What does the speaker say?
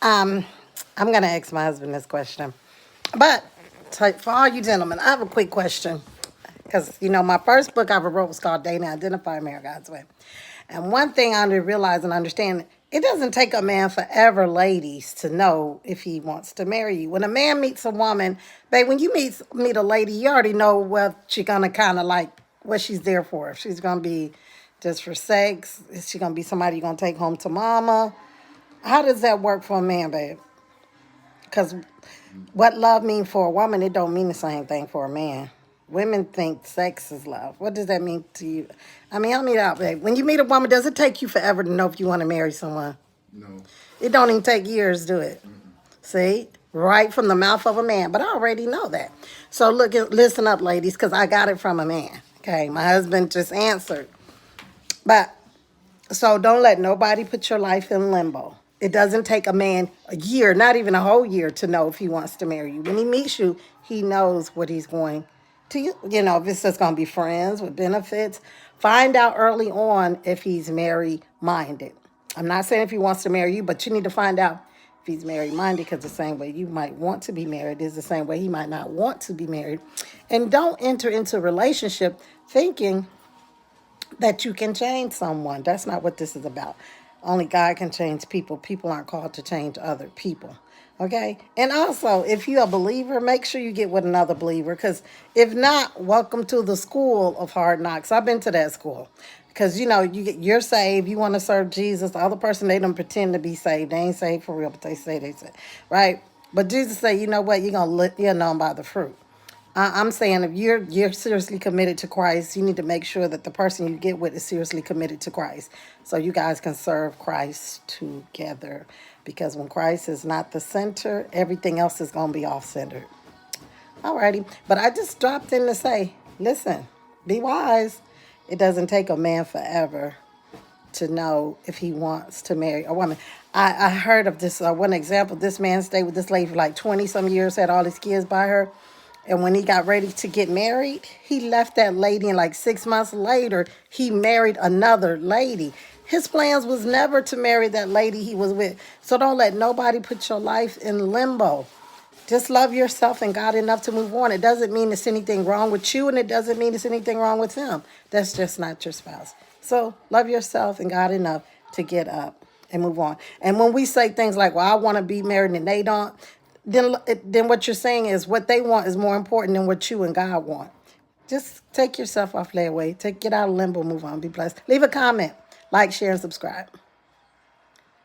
Um, I'm gonna ask my husband this question, but for all you gentlemen, I have a quick question because my first book I ever wrote was called "Dating Identify Marry God's Way," and one thing I didn't realize and understand. It doesn't take a man forever, ladies, to know if he wants to marry you. When a man meets a woman, babe, when you meet a lady, you already know what she's gonna kind of like, what she's there for. If she's gonna be just for sex, is she gonna be somebody you're gonna take home to mama? How does that work for a man, babe? Because what love mean for a woman, it don't mean the same thing for a man. Women think sex is love. What does that mean to you? I mean, help me out, babe. When you meet a woman, does it take you forever to know if you want to marry someone? No. It don't even take years, do it? See? Right from the mouth of a man. But I already know that. So listen up, ladies, because I got it from a man. Okay, my husband just answered. But so don't let nobody put your life in limbo. It doesn't take a man a year, not even a whole year, to know if he wants to marry you. When he meets you, he knows what he's going to, if it's just going to be friends with benefits. Find out early on if he's married minded. I'm not saying if he wants to marry you, but you need to find out if he's married minded, because the same way you might want to be married is the same way he might not want to be married. And don't enter into a relationship thinking that you can change someone. That's not what this is about. Only God can change people. People aren't called to change other people. Okay? And also, if you're a believer, make sure you get with another believer. Because if not, welcome to the school of hard knocks. I've been to that school. Because, you're saved. You want to serve Jesus. The other person, they don't pretend to be saved. They ain't saved for real, but they say. Right? But Jesus said, you know what? You'll know them by the fruit. I'm saying if you're seriously committed to Christ, you need to make sure that the person you get with is seriously committed to Christ, so you guys can serve Christ together. Because when Christ is not the center, everything else is going to be off centered. Alrighty, but I just dropped in to say, listen, be wise. It doesn't take a man forever to know if he wants to marry a woman. I heard of this one example. This man stayed with this lady for like 20 some years, had all his kids by her. And when he got ready to get married, he left that lady, and like 6 months later, he married another lady. His plans was never to marry that lady he was with. So don't let nobody put your life in limbo. Just love yourself and God enough to move on. It doesn't mean there's anything wrong with you, and it doesn't mean there's anything wrong with him. That's just not your spouse. So love yourself and God enough to get up and move on. And when we say things like, well, I want to be married and they don't, then what you're saying is what they want is more important than what you and God want. Just take yourself off that way. Get out of limbo, move on, be blessed. Leave a comment, like, share, and subscribe.